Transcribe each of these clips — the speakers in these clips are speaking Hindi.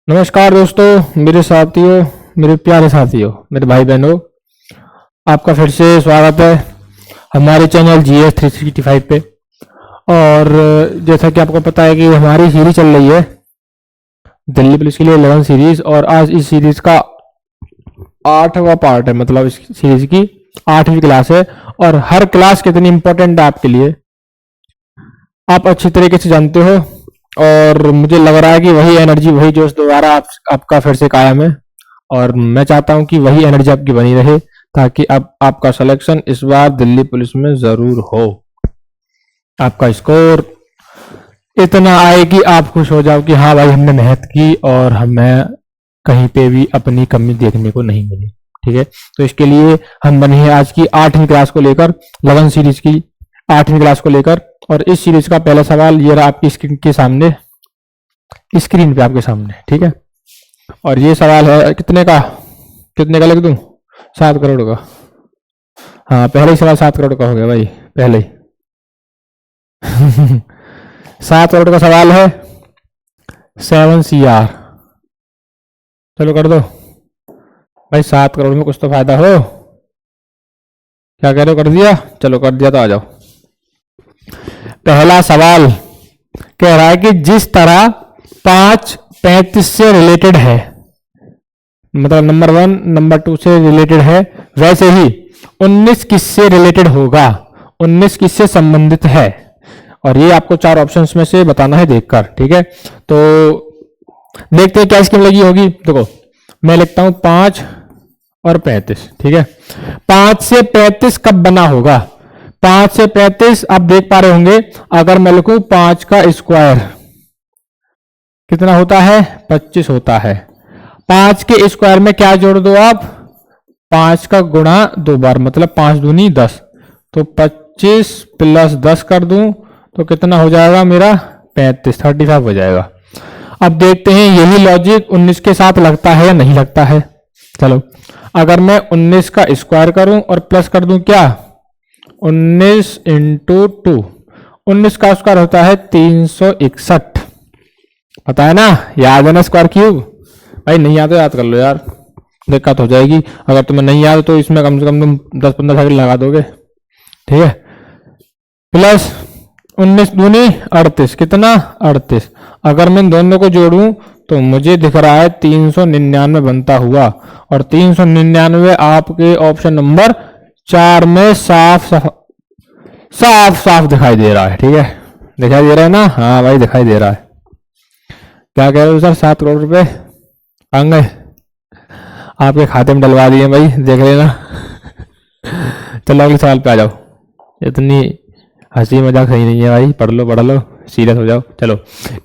नमस्कार दोस्तों, मेरे साथियों, मेरे प्यारे साथियों, मेरे भाई बहनों, आपका फिर से स्वागत है हमारे चैनल GS 365 पे। और जैसा कि आपको पता है कि हमारी सीरीज चल रही है दिल्ली पुलिस के लिए 11 सीरीज, और आज इस सीरीज का 8वां पार्ट है। मतलब इस सीरीज की 8वीं क्लास है, और हर क्लास कितनी इंपॉर्टेंट है आपके लिए आप अच्छी तरीके से जानते हो। और मुझे लग रहा है कि वही एनर्जी, वही जोश दोबारा आपका फिर से कायम है, और मैं चाहता हूं कि वही एनर्जी आपकी बनी रहे, ताकि अब आपका सिलेक्शन इस बार दिल्ली पुलिस में जरूर हो, आपका स्कोर इतना आए कि आप खुश हो जाओ कि हाँ भाई, हमने मेहनत की और हमें कहीं पे भी अपनी कमी देखने को नहीं मिली। ठीक है, तो इसके लिए हम बने हैं आज की 8वीं क्लास को लेकर, 11 सीरीज की 8वीं क्लास को लेकर। और इस सीरीज का पहला सवाल ये रहा आपकी स्क्रीन के सामने, स्क्रीन पे आपके सामने। ठीक है, और ये सवाल है कितने का लिख दूं? 7 करोड़ का। हाँ, पहले ही सवाल 7 करोड़ का हो गया भाई, पहले ही 7 करोड़ का सवाल है, 7 CR। चलो कर दो भाई, 7 करोड़ में कुछ तो फायदा हो। क्या कह रहे हो, कर दिया? चलो कर दिया तो आ जाओ। पहला सवाल कह रहा है कि जिस तरह 5 35 से रिलेटेड है, मतलब नंबर 1 नंबर 2 से रिलेटेड है, वैसे ही 19 किससे रिलेटेड होगा, 19 किससे संबंधित है। और ये आपको 4 ऑप्शंस में से बताना है देखकर। ठीक है, तो देखते हैं क्या स्कीम लगी होगी। देखो, मैं लिखता हूं 5 और 35। ठीक है, 5 से 35 कब बना होगा? 5 से 35 आप देख पा रहे होंगे, अगर मैं लिखूं 5 का स्क्वायर कितना होता है? 25 होता है। 5 के स्क्वायर में क्या जोड़ दो आप? 5 का गुणा 2 बार, मतलब 5 दूनी 10, तो 25 प्लस 10 कर दूं तो कितना हो जाएगा मेरा? 35 हो जाएगा। अब देखते हैं यही लॉजिक 19 के साथ लगता है या नहीं लगता है। चलो, अगर मैं 19 का स्क्वायर करूं और प्लस कर दूं क्या? 19 इंटू 2, 19 का स्क्वायर होता है 361। पता है ना, याद है ना स्क्वायर क्यूब? भाई नहीं याद तो याद कर लो यार, दिक्कत हो जाएगी। अगर तुम्हें नहीं याद तो इसमें कम से कम तुम 10-15 सेकंड लगा दोगे। ठीक है, प्लस 19 दूनी 38, कितना? 38। अगर मैं दोनों को जोड़ूं तो मुझे दिख रहा है 399 बनता हुआ, और 399 आपके ऑप्शन नंबर 4 में साफ साफ दिखाई दे रहा है। ठीक है, दिखाई दे रहा है ना? हाँ भाई, दिखाई दे रहा है। क्या कह रहे हो सर, 7 करोड़ रुपए आ गए आपके खाते में, डलवा दिए भाई, देख लेना। चलो अगले सवाल पे आ जाओ, इतनी हंसी मजाक सही नहीं है भाई, पढ़ लो, सीरियस हो जाओ। चलो,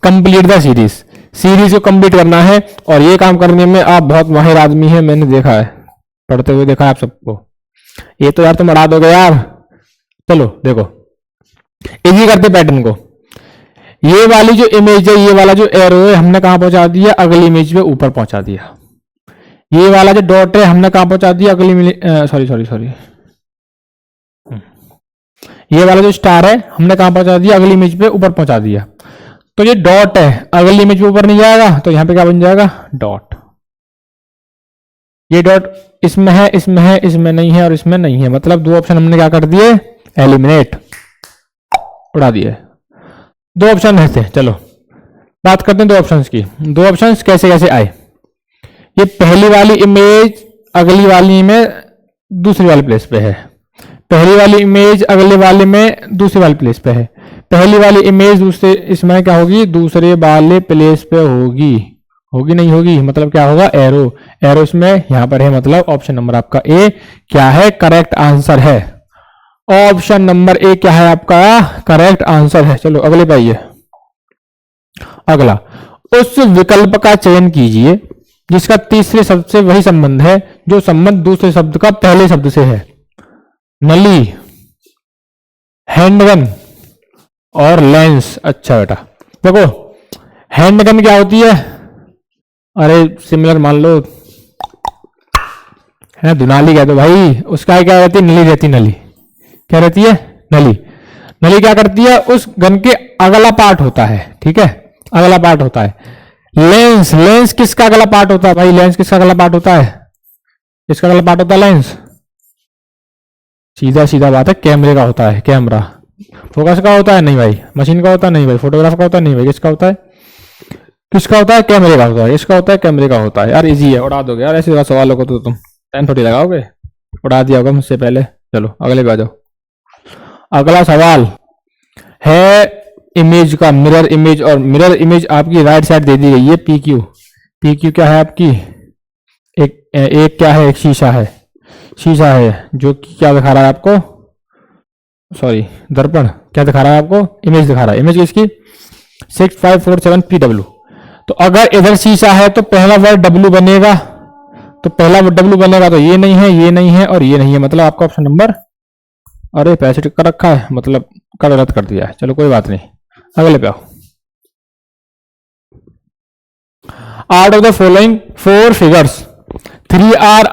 कंप्लीट द सीरीज को कंप्लीट करना है, और ये काम करने में आप बहुत माहिर आदमी है, मैंने देखा है, पढ़ते हुए देखा है आप सबको। ये तो यार तुम अड़ा दोगे यार। चलो देखो, इजी करते पैटर्न को। ये वाली जो इमेज है, ये वाला जो एरो है, हमने कहां पहुंचा दिया? अगली इमेज पे ऊपर पहुंचा दिया। ये वाला जो डॉट है, हमने कहां पहुंचा दिया? अगली सॉरी, ये वाला जो स्टार है, हमने कहां पहुंचा दिया? अगली इमेज पे ऊपर पहुंचा दिया। तो ये डॉट है, अगली इमेज पे ऊपर नहीं जाएगा, तो यहां पे क्या बन जाएगा? डॉट। ये डॉट इसमें है, इसमें है, इसमें नहीं है, और इसमें नहीं है, मतलब 2 ऑप्शन हमने क्या कर दिए? एलिमिनेट, उड़ा दिए। 2 ऑप्शन रहते हैं। चलो बात करते हैं 2 ऑप्शंस की। 2 ऑप्शंस कैसे कैसे आए? ये पहली वाली इमेज अगली वाली में दूसरी वाली प्लेस पे है, पहली वाली इमेज अगले वाले में दूसरी वाली प्लेस पे है, पहली वाली इमेज दूसरे इसमें क्या होगी? दूसरे वाले प्लेस पे होगी नहीं होगी, मतलब क्या होगा? एरो इसमें यहां पर है, मतलब ऑप्शन नंबर आपका ए क्या है? करेक्ट आंसर है। ऑप्शन नंबर ए क्या है आपका? करेक्ट आंसर है। चलो अगले पे आइए। अगला, उस विकल्प का चयन कीजिए जिसका तीसरे शब्द से वही संबंध है जो संबंध दूसरे शब्द का पहले शब्द से है। नली, हैंडगन और लेंस। अच्छा बेटा, देखो हैंडगन क्या होती है? अरे सिमिलर मान लो है, दुनाली कह दो भाई, उसका क्या रहती? नली रहती, नली। क्या रहती है? नली। नली क्या करती है? उस गन के अगला पार्ट होता है, ठीक है, अगला पार्ट होता है। लेंस, लेंस किसका अगला पार्ट होता है भाई? लेंस किसका अगला पार्ट होता है? किसका अगला पार्ट होता है लेंस? सीधा सीधा बात है, कैमरे का होता है। कैमरा फोकस का होता है? नहीं भाई। मशीन का होता है? नहीं भाई। फोटोग्राफ का होता है? नहीं भाई। किसका होता है? किसका होता है? कैमरे का होता है। इसका होता है? कैमरे का होता है। यार इजी है, उड़ा दोगे यार ऐसे सवालों को तो तुम। टाइम थोड़ी लगाओगे, उड़ा दिया होगा मुझसे पहले। चलो अगले पे आ जाओ। अगला सवाल है इमेज का, मिरर इमेज। और मिरर इमेज आपकी राइट साइड दे दी गई है, पी क्यू। पी क्यू क्या है आपकी? एक क्या है? एक शीशा है। शीशा है जो कि क्या दिखा रहा है आपको? सॉरी, दर्पण। क्या दिखा रहा है आपको? इमेज दिखा रहा है। इमेज किसकी? 6547 PW। तो अगर इधर शीशा है तो पहला वर्ड W बनेगा। तो पहला वर्ड W बनेगा तो ये नहीं है, ये नहीं है और ये नहीं है। मतलब आपका ऑप्शन नंबर, अरे पैसे कर रखा है, मतलब कर रद्द कर दिया है। चलो कोई बात नहीं, अगले पे आओ। Out of the following four figures, three are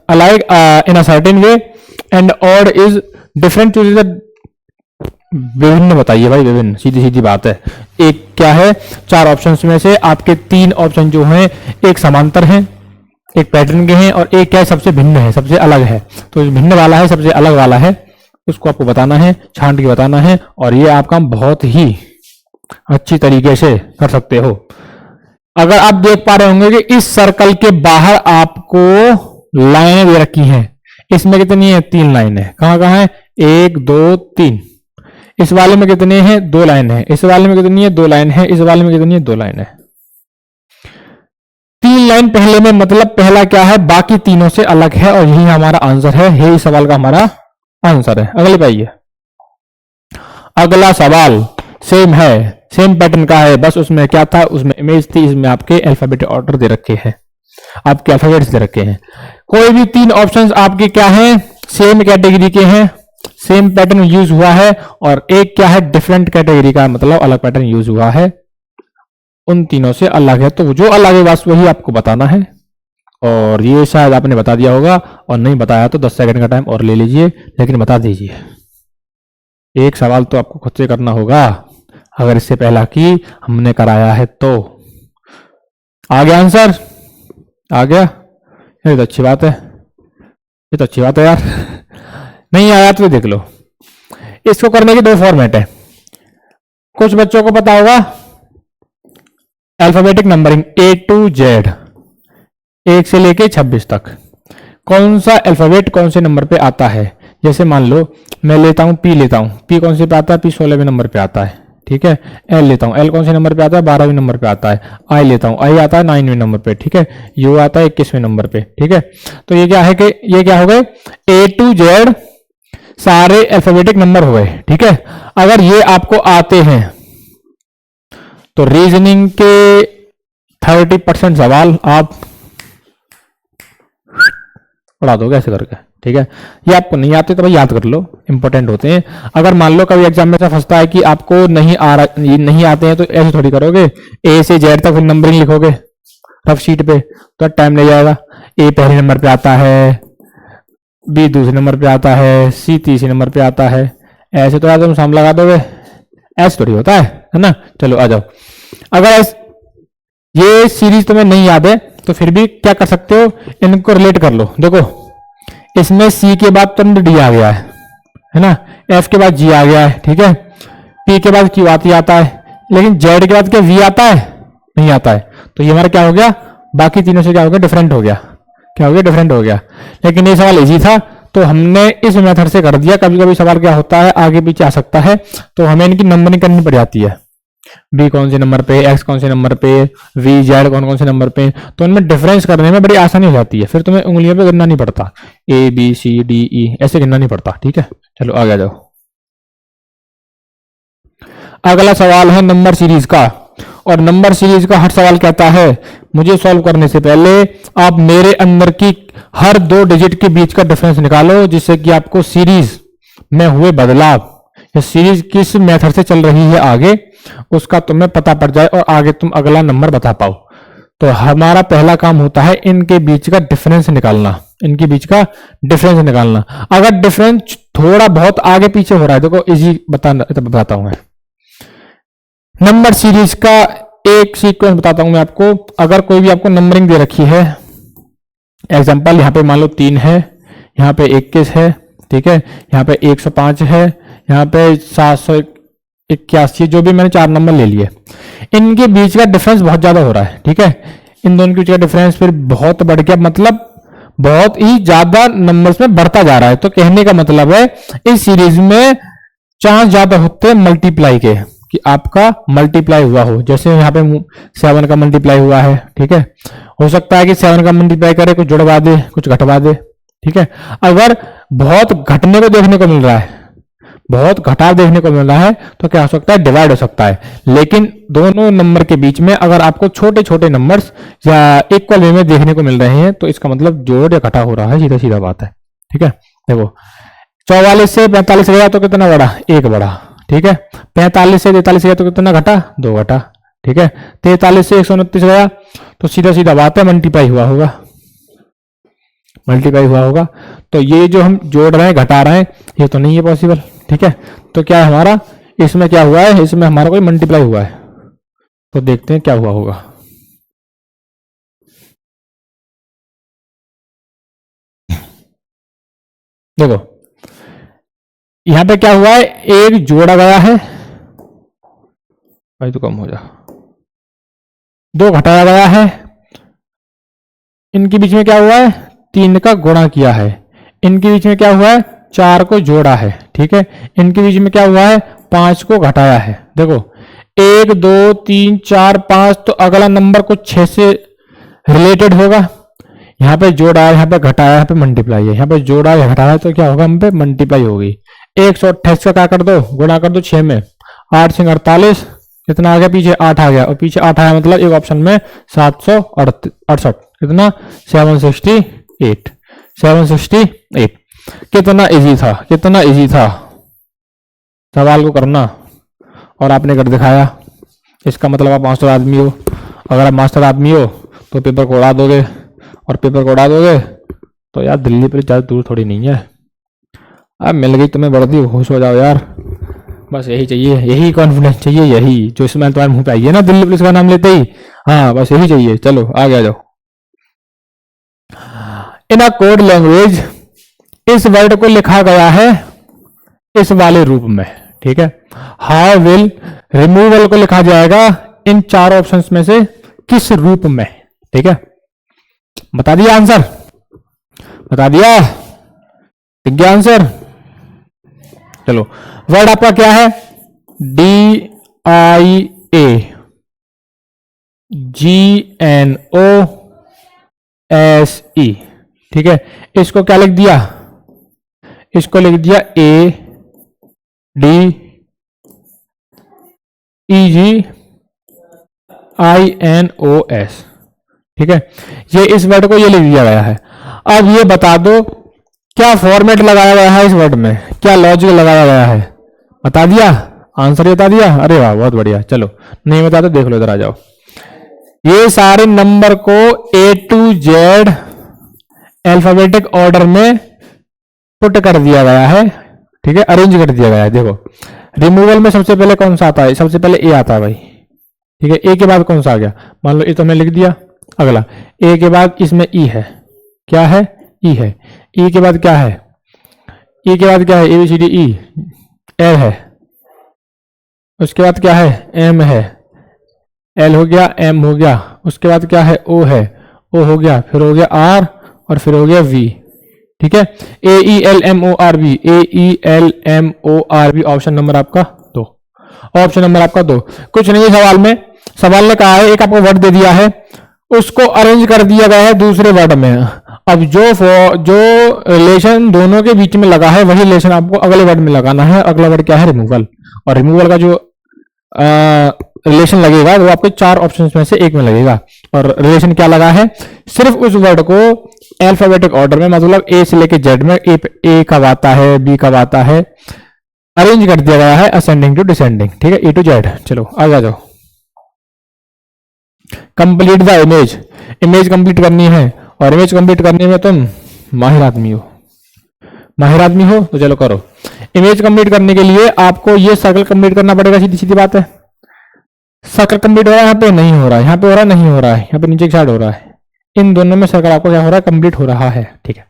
alike in a certain way and odd is different to the। विभिन्न बताइए भाई, विभिन्न, सीधी सीधी बात है। एक क्या है? चार ऑप्शंस में से आपके तीन ऑप्शन जो हैं एक समांतर हैं, एक पैटर्न के हैं, और एक क्या है? सबसे भिन्न है, सबसे अलग है। तो भिन्न वाला है, सबसे अलग वाला है, उसको आपको बताना है, छांट के बताना है। और ये आप काम बहुत ही अच्छी तरीके से कर सकते हो। अगर आप देख पा रहे होंगे कि इस सर्कल के बाहर आपको लाइनें दे रखी हैं। इसमें कितनी है? 3 लाइन है। कहां कहां है? 1 2 3। इस वाले में कितने हैं? 2 लाइन है। इस वाले में कितनी है? 2 लाइन है। इस वाले में कितनी है? 2 लाइन है। 3 लाइन पहले में, मतलब पहला क्या है? बाकी तीनों से अलग है और यही हमारा आंसर है। यही सवाल का हमारा आंसर है। अगले पे आइए। अगला सवाल सेम है, सेम पैटर्न का है, बस उसमें क्या था? उसमें इमेज थी, इसमें आपके अल्फाबेटिक ऑर्डर दे रखे हैं, आपके अल्फाबेट्स दे रखे हैं। कोई भी 3 ऑप्शंस आपके क्या हैं? सेम कैटेगरी के हैं, सेम पैटर्न यूज हुआ है। और एक क्या है? डिफरेंट कैटेगरी का, मतलब अलग पैटर्न यूज हुआ है, उन तीनों से अलग है। तो जो अलग है बस वही आपको बताना है। और ये शायद आपने बता दिया होगा, और नहीं बताया तो 10 सेकंड का टाइम और ले लीजिए, लेकिन बता दीजिए। एक सवाल तो आपको खुद से करना होगा, अगर इससे पहला की हमने कराया है तो। आ गया आंसर? आ गया? ये तो अच्छी बात है, ये तो अच्छी बात है यार। नहीं आया तो देख लो। इसको करने की 2 फॉर्मेट है। कुछ बच्चों को पता होगा alphabetic numbering A to Z, 1 से लेके 26 तक, कौन सा अल्फाबेट कौन से नंबर पे आता है। जैसे मान लो मैं लेता हूं P, लेता हूं P कौन से पे आता है? P 16वें नंबर पे आता है, ठीक है। L लेता हूं, L कौन से नंबर पे आता है? 12वें नंबर पे आता है। I लेता हूं, I आता है 9वें नंबर पे, ठीक है। U आता है 21वें नंबर पे, ठीक है। तो ये क्या है कि ये क्या हो गए? A to Z सारे अल्फाबेटिक नंबर हो गए, ठीक है। अगर ये आपको आते हैं तो रीजनिंग के 30% सवाल आप उड़ा दोगे ऐसे करके, ठीक है। ये आपको नहीं आते तो भाई याद कर लो, इंपॉर्टेंट होते हैं। अगर मान लो कभी एग्जाम में ऐसा फंसता है कि आपको नहीं आ रहा, नहीं आते हैं, तो ऐसे थोड़ी करोगे, ए से जेड तक फिर नंबरिंग लिखोगे रफ शीट पे, तो टाइम लग जाएगा। ए पहले नंबर पे आता है, बी दूसरे नंबर पे आता है, सी तीसरे नंबर पे आता है। ऐसे तो यार तुम साम लगा दोगे, ऐसे थोड़ी होता है ना। चलो आ जाओ। अगर ये सीरीज तुम्हें नहीं याद है तो फिर भी क्या कर सकते हो, इनको रिलेट कर लो। देखो इसमें सी के बाद तुरंत डी आ गया है ना, एफ के बाद जी आ गया है, ठीक है। पी के बाद क्यू आता है, लेकिन जेड के बाद क्या वी आता है? नहीं आता है। तो ये हमारा क्या हो गया? बाकी तीनों से क्या हो गया? डिफरेंट हो गया। क्या हो गया? डिफरेंट हो गया। लेकिन ये सवाल इजी था तो हमने इस मेथड से कर दिया। कभी कभी सवाल क्या होता है, आगे पीछे आ सकता है, तो हमें इनकी नंबरिंग करनी पड़ जाती है। बी कौन से नंबर पे, एक्स कौन से नंबर पे, वी जेड कौन कौन से नंबर पे, तो उनमें डिफरेंस करने में बड़ी आसानी हो जाती है। फिर तुम्हें उंगलियों पे गिनना नहीं पड़ता, ए बी सी डी ई ऐसे गिनना नहीं पड़ता, ठीक है। चलो आगे आ जाओ। अगला सवाल है नंबर सीरीज का, और नंबर सीरीज का हर सवाल कहता है मुझे सॉल्व करने से पहले आप मेरे अंदर की हर 2 डिजिट के बीच का डिफरेंस निकालो, जिससे कि आपको सीरीज में हुए बदलाव या सीरीज किस मेथड से चल रही है आगे, उसका तुम्हें पता पड़ जाए और आगे तुम अगला नंबर बता पाओ। तो हमारा पहला काम होता है इनके बीच का डिफरेंस निकालना, इनके बीच का डिफरेंस निकालना। अगर डिफरेंस थोड़ा बहुत आगे पीछे हो रहा है, देखो इजी बताता हूं मैं। नंबर सीरीज का एक सीक्वेंस बताता हूं मैं आपको। अगर कोई भी आपको नंबरिंग दे रखी है, एग्जांपल यहाँ पे मान लो 3 है, यहाँ पे 21 है, ठीक है, यहाँ पे 105 है, यहाँ पे 781, जो भी मैंने 4 नंबर ले लिए, इनके बीच का डिफरेंस बहुत ज्यादा हो रहा है, ठीक है। इन दोनों के बीच का डिफरेंस फिर बहुत बढ़ गया, मतलब बहुत ही ज्यादा नंबर्स में बढ़ता जा रहा है। तो कहने का मतलब है इस सीरीज में चांस ज्यादा होते हैं मल्टीप्लाई के, कि आपका मल्टीप्लाई हुआ हो। जैसे यहाँ पे 7 का मल्टीप्लाई हुआ है, ठीक है, हो सकता है कि 7 का मल्टीप्लाई करे, कुछ जुड़वा दे कुछ घटवा दे, ठीक है। अगर बहुत घटने को देखने को मिल रहा है, बहुत घटाव देखने को मिल रहा है, तो क्या हो सकता है, डिवाइड हो सकता है। लेकिन दोनों नंबर के बीच में अगर आपको छोटे छोटे नंबर्स या इक्वल वे में देखने को मिल रहे हैं, तो इसका मतलब जोड़ या घटा हो रहा है, सीधा सीधा बात है, ठीक है। देखो 44 से 45 गया तो कितना बढ़ा, 1 बढ़ा, ठीक है। 45 से 43 गया तो कितना घटा, 2 घटा, ठीक है। 43 से 129 गया तो सीधा सीधा बात है मल्टीप्लाई हुआ होगा, मल्टीप्लाई हुआ होगा। तो ये जो हम जोड़ रहे हैं घटा रहे हैं, ये तो नहीं है पॉसिबल, ठीक है। तो क्या है हमारा, इसमें क्या हुआ है, इसमें हमारा कोई मल्टीप्लाई हुआ है। तो देखते हैं क्या हुआ होगा। देखो यहां पे क्या हुआ है, एक जोड़ा गया है, भाई तो कम हो जा, 2 घटाया गया है, इनके बीच में क्या हुआ है, 3 का गुणा किया है, इनके बीच में क्या हुआ है, 4 को जोड़ा है, ठीक है। इनके बीच में क्या हुआ है, 5 को घटाया है। देखो 1 2 3 4 5, तो अगला नंबर कुछ 6 से रिलेटेड होगा। यहाँ पे जोड़ा है, यहाँ पे घटाया, यहाँ पे मल्टीप्लाई है, यहाँ पे जोड़ा है घटाया है, तो क्या होगा, हम पे मल्टीप्लाई होगी। 128 का क्या कर दो, गुणा कर दो 6 में, 8 से 48, कितना आ गया, पीछे 8 आ गया, और पीछे 8 आया मतलब एक ऑप्शन में 768, कितना 768, 768। कितना इजी था, कितना इजी था सवाल को करना, और आपने कर दिखाया। इसका मतलब आप मास्टर आदमी हो। अगर आप मास्टर आदमी हो तो पेपर को उड़ा दोगे, और पेपर को उड़ा दोगे तो यार दिल्ली पर ज़्यादा दूर थोड़ी नहीं है। अब मिल गई तुम्हें वर्दी, खुश हो जाओ यार, बस यही चाहिए, यही कॉन्फिडेंस चाहिए, यही जो इसमें तुम्हारे मुंह पे आई है ना दिल्ली पुलिस का नाम लेते ही, हाँ बस यही चाहिए। चलो आगे आ जाओ। इन अ कोड लैंग्वेज, इस वर्ड को लिखा गया है इस वाले रूप में, ठीक है। हाउ विल, रिमूवल को लिखा जाएगा इन 4 ऑप्शंस में से किस रूप में, ठीक है। बता दिया आंसर, बता दिया, ठीक है आंसर। चलो वर्ड आपका क्या है, DIAGNOSE, ठीक है। इसको क्या लिख दिया, इसको लिख दिया ADEGINOS, ठीक है। ये इस वर्ड को ये लिख दिया गया है। अब ये बता दो क्या फॉर्मेट लगाया गया है इस वर्ड में, क्या लॉजिक लगाया गया है, बता दिया, आंसर बता दिया। अरे वाह बहुत बढ़िया। चलो नहीं बता तो देख लो, इधर आ जाओ। ये सारे नंबर को A to Z alphabetic order में पुट कर दिया गया है, ठीक है, अरेंज कर दिया गया है। देखो रिमूवल में सबसे पहले कौन सा आता है, सबसे पहले ए आता है भाई, ठीक है। ए के बाद कौन सा आ गया, मान लो ये तो हमने लिख दिया। अगला ए के बाद इसमें ई है, क्या है, ई है। ई के बाद क्या है, ई के बाद क्या है, A B C D E, L है। उसके बाद क्या है, एम है, एल हो गया, एम हो गया। उसके बाद क्या है, ओ है, ओ हो गया, फिर हो गया आर, और फिर हो गया वी, ठीक है। AELMORB, AELMORB, ऑप्शन नंबर आपका 2, ऑप्शन नंबर आपका 2। कुछ नहीं है सवाल में, सवाल ने कहा है एक आपको वर्ड दे दिया है, उसको अरेंज कर दिया गया है दूसरे वर्ड में। अब जो रिलेशन दोनों के बीच में लगा है वही रिलेशन आपको अगले वर्ड में लगाना है। अगला वर्ड क्या है, रिमूवल, और रिमूवल का जो रिलेशन लगेगा वो आपके 4 ऑप्शंस में से एक में लगेगा। और रिलेशन क्या लगा है, सिर्फ उस वर्ड को अल्फाबेटिक ऑर्डर में, मतलब ए से लेके जेड में, ए कब आता है, बी कब आता है, अरेंज कर दिया गया है असेंडिंग टू डिसेंडिंग, ठीक है, ए टू जेड। चलो आगे आ जाओ। Complete the image, image complete करनी है, और इमेज कंप्लीट करने में तुम माहिर आदमी हो। माहिर आदमी हो तो चलो करो। इमेज कंप्लीट करने के लिए आपको ये सर्कल कंप्लीट करना पड़ेगा, सीधी सीधी बात है। सर्कल कंप्लीट हो रहा है, यहाँ पे नहीं हो रहा है, यहाँ पे हो रहा है, नहीं हो रहा है, यहाँ पे नीचे की साइड हो रहा है। इन दोनों में सर्कल आपको क्या हो रहा है, कंप्लीट हो रहा है। ठीक है,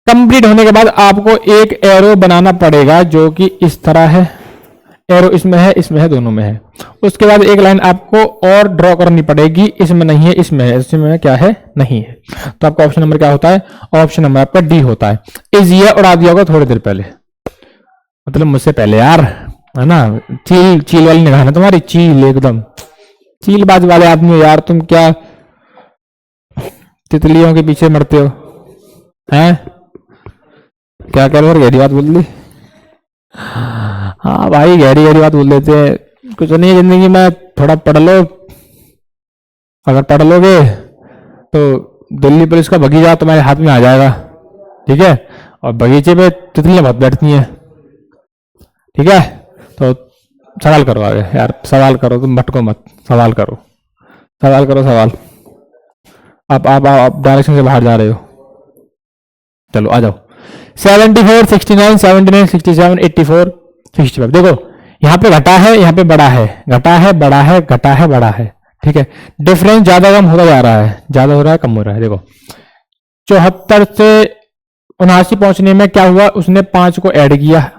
कंप्लीट होने के बाद आपको एक एरो बनाना पड़ेगा जो कि इस तरह है। एरो इसमें है, दोनों में है। उसके बाद एक लाइन आपको और ड्रॉ करनी पड़ेगी, इसमें नहीं है, इसमें है, इसमें क्या है, नहीं है। तो आपका ऑप्शन नंबर क्या होता है, ऑप्शन नंबर आपका डी होता है। इजी है, उड़ा दिया होगा थोड़ी देर पहले, मतलब मुझसे पहले यार, है ना। चील चील वाली निगाह है तुम्हारी, चील एकदम चीलबाज वाले आदमी हो यार तुम। क्या तितलियों के पीछे मरते हो हैं? क्या कह रहे हो, गहरी बात बोल दी। हाँ भाई, गहरी गहरी बात बोल देते हैं। कुछ नहीं है जिंदगी में, थोड़ा पढ़ लो। अगर पढ़ लोगे तो दिल्ली पुलिस का बगीचा तुम्हारे हाथ में आ जाएगा। ठीक है, और बगीचे पे तितलियां बहुत बैठती हैं। ठीक है, तो सवाल करो आगे यार, सवाल करो, तुम भटको मत, सवाल करो, सवाल करो, सवाल। आप डायरेक्शन से बाहर जा रहे हो। चलो आ जाओ। 74, 69, 79, 67, 84, 65। देखो यहाँ पे घटा है, यहाँ पे बड़ा है, घटा है, बड़ा है, घटा है, बड़ा है। ठीक है, डिफरेंस ज्यादा कम होता जा रहा है, ज्यादा हो रहा है, कम हो रहा है। देखो 74 से 79 पहुंचने में क्या हुआ, उसने 5 को ऐड किया।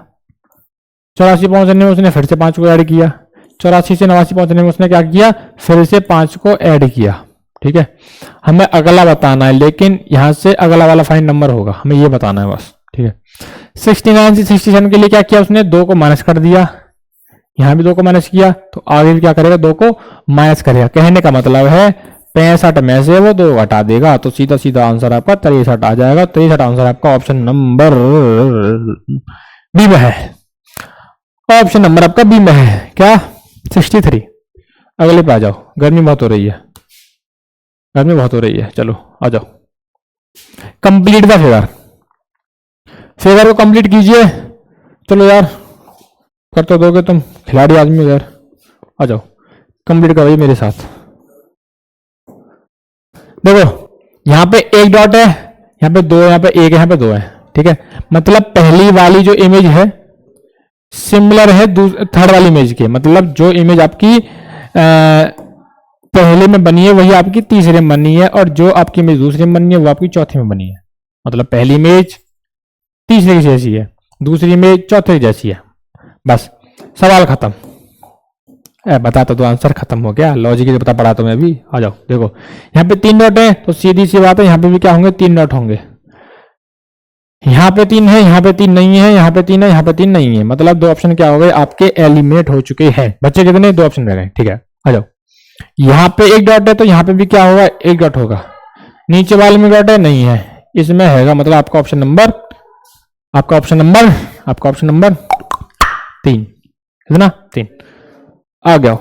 84 पहुंचने में उसने फिर से 5 को ऐड किया। 84 से 89 पहुंचने में उसने क्या किया, फिर से 5 को ऐड किया। ठीक है, हमें अगला बताना है, लेकिन यहां से अगला वाला फाइन नंबर होगा, हमें ये बताना है बस। ठीक है, 69 से 67 के लिए क्या किया उसने, 2 को माइनस कर दिया। यहां भी 2 को माइनस किया, तो आगे भी क्या करेगा, 2 को माइनस करेगा। कहने का मतलब है 65 में से वो 2 हटा देगा, तो सीधा सीधा आंसर आपका 63 आ जाएगा। 63 आंसर आपका ऑप्शन नंबर बी में है। ऑप्शन नंबर आपका बी में है। क्या 63। अगले पे आ जाओ, गर्मी बहुत हो रही है, गर्मी बहुत हो रही है। चलो आ जाओ, कंप्लीट द फिगर। फिगर को कंप्लीट कीजिए। चलो यार, कर तो दोगे तुम, खिलाड़ी आदमी हो यार। आ जाओ, कंप्लीट करो मेरे साथ। देखो यहां पे एक डॉट है, यहां पे 2 है, यहां पे 1 है, यहां पे 2 है। ठीक है, मतलब पहली वाली जो इमेज है सिमिलर है थर्ड वाली इमेज के। मतलब जो इमेज आपकी पहले में बनी है वही आपकी तीसरे में बनी है, और जो आपकी इमेज दूसरे में बनी है वो आपकी चौथे में बनी है। मतलब पहली इमेज तीसरे की जैसी है, दूसरी इमेज चौथे की जैसी है। बस सवाल खत्म। बताता तो आंसर खत्म हो गया, लॉजिक बता पड़ा तो मैं अभी। आ जाओ, देखो यहाँ पे 3 डॉट है, तो सीधी सी बात है यहाँ पे भी क्या होंगे, 3 डॉट होंगे। यहाँ पे 3 है, यहाँ पे 3 नहीं है, यहाँ पे 3 है, यहाँ पे 3 नहीं है। मतलब 2 ऑप्शन क्या हो गए आपके, एलिमिनेट हो चुके हैं। बच्चे कितने, 2 ऑप्शन रह गए। ठीक है, आ जाओ। यहाँ पे 1 डॉट है, तो यहाँ पे भी क्या होगा, 1 डॉट होगा। नीचे वाले में डॉट है, नहीं है, इसमें हैगा। मतलब आपका ऑप्शन नंबर 3, कितना 3 आ गया।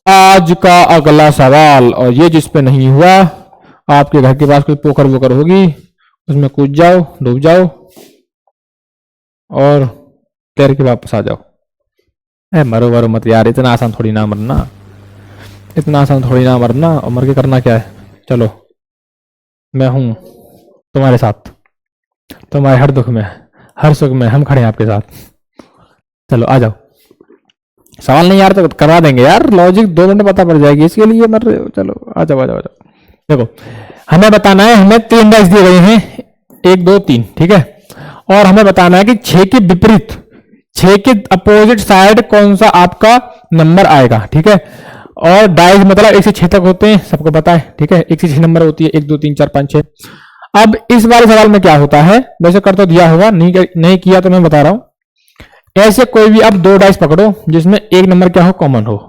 आज का अगला सवाल, और ये जिस पे नहीं हुआ, आपके घर के पास कोई पोखर वोकर होगी, उसमें कूद जाओ, डूब जाओ और तैर के वापस आ जाओ। मरो मत यार, इतना आसान थोड़ी ना मरना, इतना आसान थोड़ी ना मरना। और मर के करना क्या है। चलो मैं हूं तुम्हारे साथ, तुम्हारे हर दुख में हर सुख में हम खड़े हैं आपके साथ। चलो आ जाओ। सवाल नहीं यार तो करवा देंगे यार, लॉजिक 2 मिनट पता पड़ जाएगी, इसके लिए मर रहे हो। चलो आ जाओ, आ जाओ, आ जाओ। देखो हमें बताना है, हमें 3 डाइस दिए गए हैं, 1 2 3। ठीक है, और हमें बताना है कि 6 के विपरीत, 6 के अपोजिट साइड कौन सा आपका नंबर आएगा। ठीक है, और डाइस मतलब 1 से 6 तक होते हैं, सबको पता है। ठीक है, 1 से 6 नंबर होती है, 1 2 3 4 5 6। अब इस वाले सवाल में क्या होता है, वैसे कर तो दिया होगा, नहीं किया तो मैं बता रहा हूं। ऐसे कोई भी अब 2 डाइस पकड़ो जिसमें एक नंबर क्या हो, कॉमन हो।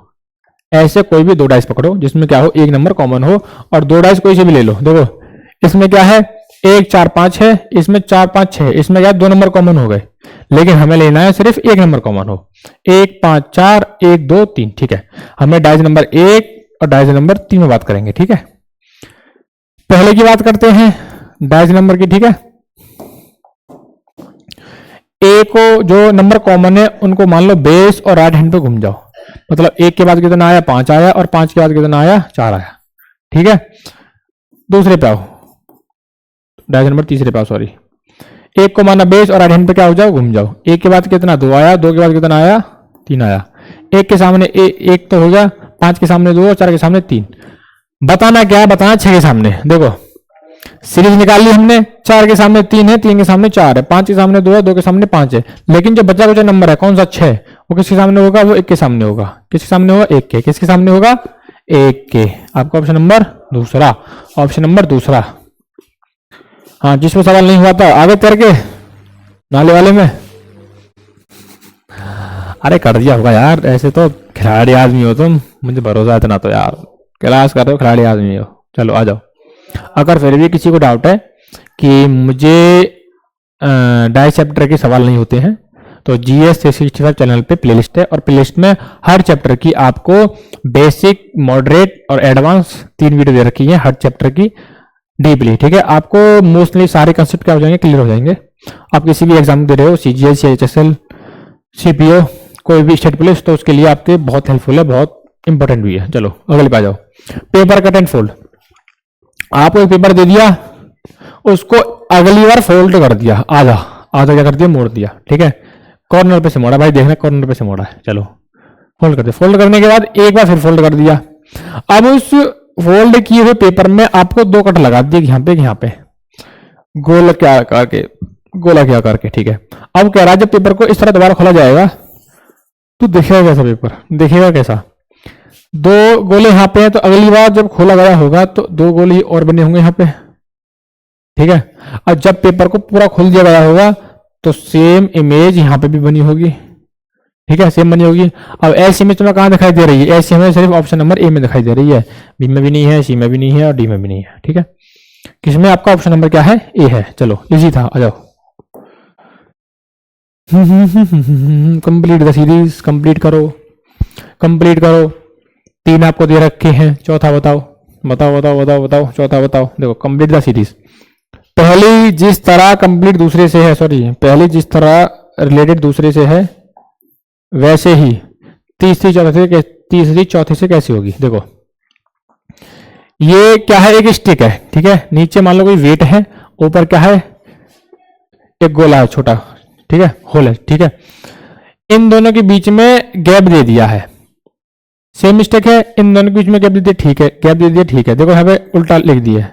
ऐसे कोई भी 2 डाइस पकड़ो जिसमें क्या हो, एक नंबर कॉमन हो, और 2 डाइस कोई से भी ले लो। देखो इसमें क्या है, 1 4 5 है, इसमें 4 5 6, इसमें क्या 2 नंबर कॉमन हो गए, लेकिन हमें लेना है सिर्फ एक नंबर कॉमन हो। 1 5 4 1 2 3। ठीक है, हमें डाइस नंबर 1 और डाइस नंबर 3 में बात करेंगे। ठीक है, पहले की बात करते हैं डाइस नंबर की। ठीक है, ए को जो नंबर कॉमन है उनको मान लो बेस और राइट हैंड पे घूम जाओ। मतलब 1 के बाद कितना आया, 5 आया, और 5 के बाद कितना आया, 4 आया। ठीक है, दूसरे पे आओ, डायस नंबर तीसरे पे आओ, सॉरी एक को माना बेस और राइट हैंड पे क्या हो जाओ, घूम जाओ। एक के बाद कितना, 2 आया, 2 के बाद कितना आया, 3 आया। एक के सामने एक तो हो गया, 5 के सामने 2, 4 के सामने 3। बताना क्या है, बताना 6 के सामने। देखो सीरीज निकाल ली हमने, 4 के सामने 3 है, 3 के सामने 4 है, 5 के सामने 2 है, 2 के सामने 5 है। लेकिन जो बचा कुचा नंबर है कौन सा, 6, वो किसके सामने होगा, वो 1 के सामने होगा। किसके सामने होगा, 1 के। किसके सामने होगा, 1 के। आपका ऑप्शन नंबर दूसरा, ऑप्शन नंबर दूसरा। हाँ, जिसमें सवाल नहीं हुआ था आगे तैर के नाले वाले में, अरे कर दिया होगा यार, ऐसे तो खिलाड़ी आदमी हो तुम, मुझे भरोसा इतना तो यार, क्लास कर रहे हो, खिलाड़ी आदमी हो। चलो आ जाओ। अगर फिर भी किसी को डाउट है कि मुझे डाई चैप्टर के सवाल नहीं होते हैं, तो GS 365 चैनल पे प्लेलिस्ट है, और प्लेलिस्ट में हर चैप्टर की आपको बेसिक, मॉडरेट और एडवांस 3 वीडियो दे रखी है, हर चैप्टर की डीपली। ठीक है, आपको मोस्टली सारे कंसेप्ट क्या हो जाएंगे, क्लियर हो जाएंगे। आप किसी भी एग्जाम दे रहे हो, CGS या HSL, CPO, कोई भी स्टेट पुलिस, तो उसके लिए आपके बहुत हेल्पफुल है, बहुत इंपॉर्टेंट भी है। चलो अगले पे आ जाओ। Paper cut and fold. आपको एक पेपर दे दिया, उसको अगली बार फोल्ड कर दिया, आधा आधा क्या कर दिया, मोड़ दिया। ठीक है, कॉर्नर पे से मोड़ा, भाई देखना कॉर्नर पे से मोड़ा है। चलो फोल्ड कर दिया, फोल्ड करने के बाद एक बार फिर फोल्ड कर दिया। अब उस फोल्ड किए हुए पेपर में आपको 2 कट लगा दिए, यहाँ पे यहाँ पे, गोल क्या करके, गोला क्या करके। ठीक है, अब कह रहा है जब पेपर को इस तरह दोबारा खोला जाएगा तो दिखेगा कैसा पेपर, दिखेगा कैसा, 2 गोले यहाँ पे हैं, तो अगली बार जब खोला गया होगा तो 2 गोले और बने होंगे यहाँ पे। ठीक है, और जब पेपर को पूरा खोल दिया गया होगा तो सेम इमेज यहाँ पे भी बनी होगी। ठीक है, सेम बनी होगी। अब ऐसी इमेज तुम्हें कहाँ दिखाई दे रही है, ऐसी हमें सिर्फ ऑप्शन नंबर ए में दिखाई दे रही है, बी में भी नहीं है, सी में भी नहीं है, और डी में भी नहीं है। ठीक है, किसमें आपका ऑप्शन नंबर क्या है, ए है। चलो इजी था, आ जाओ। कंप्लीट द सीरीज, कंप्लीट करो, कंप्लीट करो। 3 आपको दे रखे हैं, चौथा बताओ, बताओ बताओ बताओ बताओ, चौथा बताओ। देखो कंप्लीट द सीरीज, पहली जिस तरह कंप्लीट दूसरे से है, सॉरी पहली जिस तरह रिलेटेड दूसरे से है, वैसे ही तीसरी चौथे से कैसी होगी। देखो ये क्या है, एक स्टिक है। ठीक है, नीचे मान लो कोई वेट है, ऊपर क्या है, एक गोला है छोटा। ठीक है, होल है। ठीक है, इन दोनों के बीच में गैप दे दिया है, सेम मिस्टेक है, इन दोनों के बीच में गैप दे दिया। ठीक है, गैप दे दिया। ठीक है, देखो यहाँ पे उल्टा लिख दिया,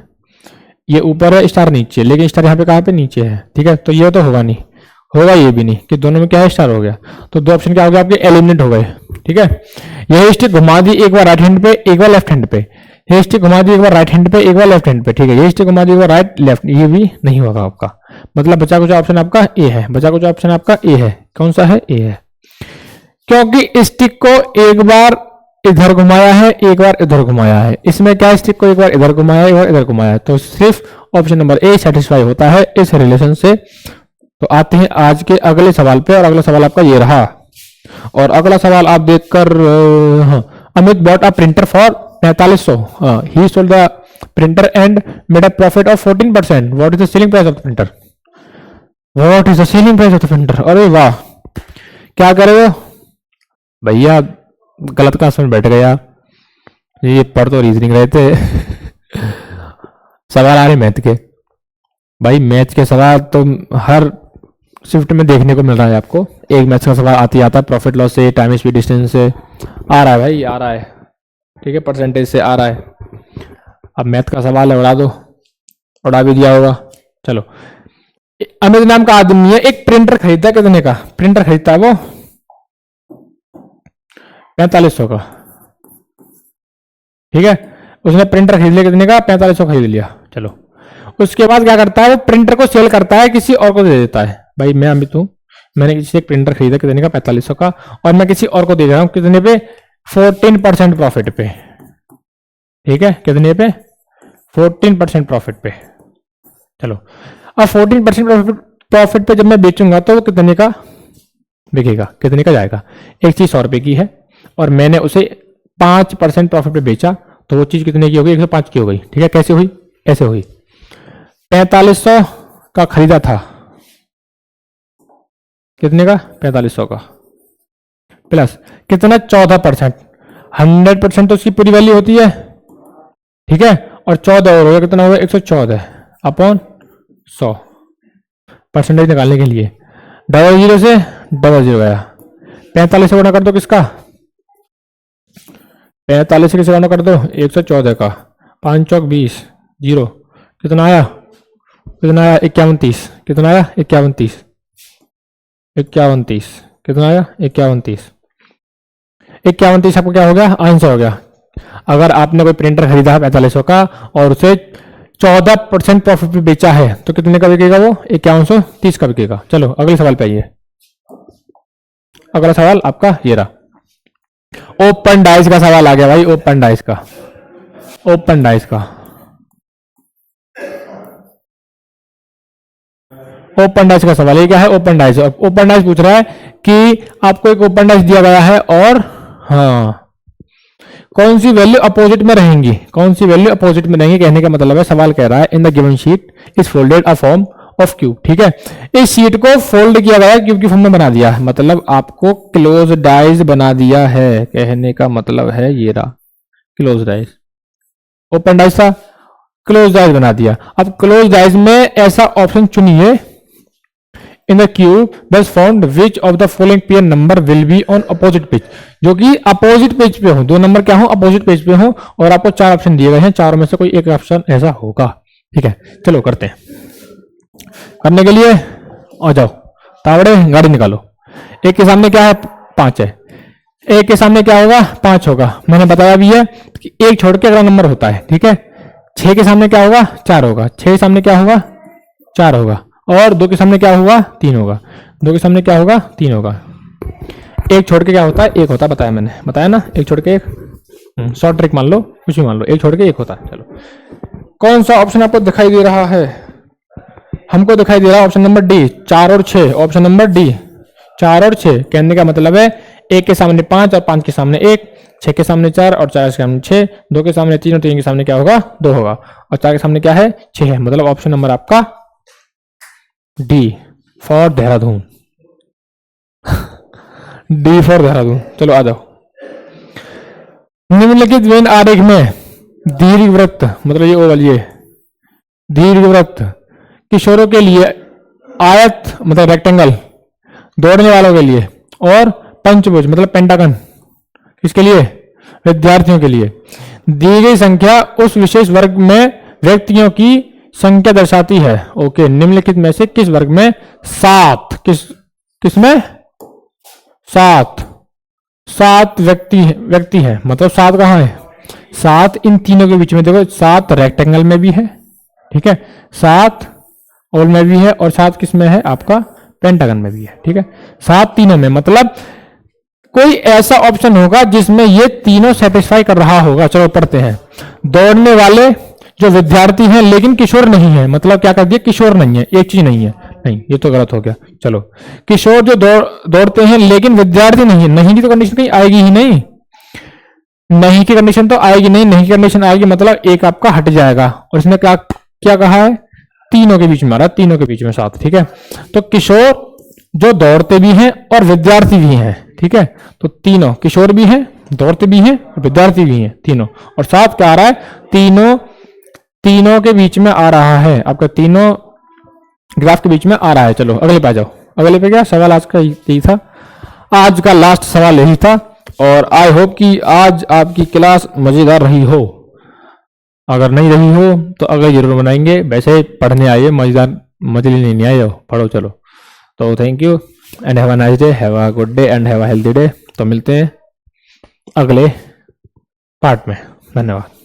ये ऊपर है स्टार नीचे, लेकिन स्टार यहाँ पे कहाँ पे, नीचे है। ठीक है, तो ये तो होगा नहीं, होगा ये भी नहीं, कि दोनों में क्या है, स्टार हो गया। तो 2 ऑप्शन क्या हो गया आपके, एलिमिनेट हो गए। ठीक है, यही स्टिक घुमा दी एक बार राइट हैंड पे, एक बार लेफ्ट हैंड पे, ये स्टिक घुमा दी एक बार राइट हैंड पे, एक बार लेफ्ट हैंड पे। ठीक है, ये स्टिक घुमा दी एक बार राइट लेफ्ट, ये भी नहीं होगा आपका। मतलब बचा कुछ ऑप्शन आपका ए है, बचा कुछ ऑप्शन आपका ए है। कौन सा है, ए है, क्योंकि स्टिक को एक बार इधर घुमाया है, एक बार इधर घुमाया है। इसमें क्या, स्टिक को एक बार इधर घुमाया है, एक बार इधर घुमाया है, तो सिर्फ ऑप्शन नंबर ए सेटिस्फाई होता है इस रिलेशन से। तो आते हैं आज के अगले सवाल पे, और अगला सवाल आपका ये रहा। और अगला सवाल आप देखकर, Amit bought a printer for 4500, he sold the printer and made a profit of 14%, what is the selling price of the printer, what is the selling price of the printer. अरे वाह, क्या करे हो भैया, गलत क्लास में बैठ गया, ये पढ़ तो रीजनिंग रहे थे सवाल आ रहे मैथ के। भाई मैथ के सवाल तो हर शिफ्ट में देखने को मिल रहा है आपको, एक मैथ का सवाल आती आता, प्रॉफिट लॉस से, टाइम स्पीड डिस्टेंस से आ रहा है भाई, आ रहा है। ठीक है, परसेंटेज से आ रहा है। अब मैथ का सवाल है, उड़ा दो, उड़ा भी दिया होगा। चलो, अमित नाम का आदमी है, एक प्रिंटर खरीदता, कितने का प्रिंटर खरीदता है वो, 4500 का। ठीक है, उसने प्रिंटर खरीद लिया, कितने का, 4500 खरीद लिया। चलो, उसके बाद क्या करता है, वो प्रिंटर को सेल करता है, किसी और को दे देता है। भाई मैं अमित हूं, मैंने किसी से एक प्रिंटर खरीदा, कितने का, 4500 का, और मैं किसी और को दे रहा हूं, कितने पे, 14% प्रॉफिट पे। ठीक है, कितने पे, 14% प्रॉफिट पे। चलो, अब 14% प्रॉफिट पे जब मैं बेचूंगा तो वो कितने का बिकेगा, कितने का जाएगा। एक चीज 100 रुपए की है और मैंने उसे 5% प्रॉफिट पे बेचा, तो वो चीज कितने की हो गई, 105 की हो गई। ठीक है, कैसे हुई, ऐसे हुई, 4500 का खरीदा था, कितने का, 4500 का, प्लस कितना, 14%, 100% तो उसकी पूरी वैल्यू होती है। ठीक है, और 14 और हो गया, कितना हो गया, 114 अपॉन 100, परसेंटेज निकालने के लिए। 00 से 00 गया। 45 से गुणा कर दो किसका, 45 से किसे गुणा कर दो 114 का। 5 चौक 20, 0 कितना आया, कितना आया 51 30, कितना आया 51 30, 51 30 कितना आया 51 30। 51 30 आपको क्या हो गया, आंसर हो गया। अगर आपने कोई प्रिंटर खरीदा है 4500 का और उसे 14% प्रॉफिट पे बेचा है तो कितने का बिकेगा वो, 5130 का बिकेगा। चलो अगले सवाल पे आइए। अगला सवाल आपका ये रहा, ओपन डाइस का सवाल आ गया भाई, ओपन डाइस का, ओपन डाइस का, ओपन डाइस का सवाल। ये क्या है, ओपन डाइस। ओपन डाइस पूछ रहा है कि आपको एक ओपन डाइस दिया गया है और हाँ कौन सी वैल्यू अपोजिट में रहेंगी, कौन सी वैल्यू अपोजिट में रहेंगी, कहने का मतलब है सवाल कह रहा है in the given sheet is folded a form of cube. ठीक है, इस शीट को फोल्ड किया गया है, क्यूब की फॉर्म में बना दिया है, मतलब आपको क्लोज डाइस बना दिया है, कहने का मतलब है ये रहा क्लोज डाइस। ओपन डाइस था, क्लोज डाइस बना दिया। अब क्लोज डाइस में ऐसा ऑप्शन चुनिए in the cube thus found which of the following pair number will be on opposite page, जो कि अपोजिट पेज पे हो, दो नंबर क्या हो अपोजिट पेज पे हो, और आपको 4 ऑप्शन दिए गए हैं, चारों में से कोई एक ऑप्शन ऐसा होगा। ठीक है, चलो करते हैं। करने के लिए आ जाओ तावड़े, गाड़ी निकालो। एक के सामने क्या है 5 है, एक के सामने क्या होगा 5 होगा। मैंने बताया भी है कि एक छोड़ के अगला नंबर होता है। ठीक है, 6 के सामने क्या होगा 4 होगा, 6 के सामने क्या होगा 4 होगा, और 2 के सामने क्या होगा 3 होगा, 2 के सामने क्या होगा 3 होगा। एक छोड़ के क्या होता है 1 होता है, बताया मैंने, बताया ना, एक छोड़ के 1। शॉर्ट ट्रिक मान लो, कुछ भी मान लो, एक छोड़ के 1 होता है। चलो कौन सा ऑप्शन आपको दिखाई दे रहा है, हमको दिखाई दे रहा है ऑप्शन नंबर डी, 4 और 6। ऑप्शन नंबर डी 4 और 6, कहने का मतलब है 1 के सामने 5 और 5 के सामने 1, 6 के सामने 4 और 4 के सामने 6, 2 के सामने 3 और 3 के सामने क्या होगा 2 होगा, और 4 के सामने क्या है 6 है। मतलब ऑप्शन नंबर आपका D for Dehradun, D for Dehradun. चलो आ जाओ। निम्नलिखित वेन आरेख में दीर्घवृत्त, मतलब ये ओवल, ये दीर्घवृत्त किशोरों के लिए, आयत मतलब रेक्टेंगल दौड़ने वालों के लिए, और पंचभुज मतलब पेंटागन किसके लिए, विद्यार्थियों के लिए, दी गई संख्या उस विशेष वर्ग में व्यक्तियों की संख्या दर्शाती है। ओके, निम्नलिखित में से किस वर्ग में 7, किस में 7 व्यक्ति है, मतलब 7 कहां है 7 इन तीनों के बीच में। देखो 7 रेक्टेंगल में भी है, ठीक है, 7 ओवल में भी है, और 7 किस में है आपका पेंटागन में भी है। ठीक है, 7 तीनों में, मतलब कोई ऐसा ऑप्शन होगा जिसमें ये तीनों सेटिस्फाई कर रहा होगा। चलो पढ़ते हैं। दौड़ने वाले जो विद्यार्थी हैं लेकिन किशोर नहीं है, मतलब क्या कर दिया किशोर नहीं है, एक चीज नहीं है, नहीं ये तो गलत हो गया। चलो किशोर जो दौड़ते हैं लेकिन विद्यार्थी नहीं है, नहीं की तो कंडीशन कहीं आएगी ही नहीं, नहीं की कंडीशन तो आएगी नहीं, नहीं की कंडीशन आएगी मतलब एक आपका हट जाएगा। और इसने क्या क्या कहा है, तीनों के बीच में आ रहा, तीनों के बीच में 7। ठीक है, तो किशोर जो दौड़ते भी हैं और विद्यार्थी भी हैं। ठीक है, तो तीनों किशोर भी हैं, दौड़ते भी हैं, विद्यार्थी भी हैं तीनों, और 7 क्या आ रहा है तीनों के बीच में आ रहा है, आपका तीनों ग्राफ के बीच में आ रहा है। चलो अगले पे आ जाओ। अगले पे क्या सवाल आज का यही था, आज का लास्ट सवाल यही था, और आई होप कि आज आपकी क्लास मजेदार रही हो। अगर नहीं रही हो तो अगले जरूर बनाएंगे, वैसे पढ़ने आइए, मजेदार मजे लेने नहीं आए हो, पढ़ो। चलो तो thank you and have a nice day, have a good day and have a healthy day. तो मिलते हैं अगले पार्ट में, धन्यवाद।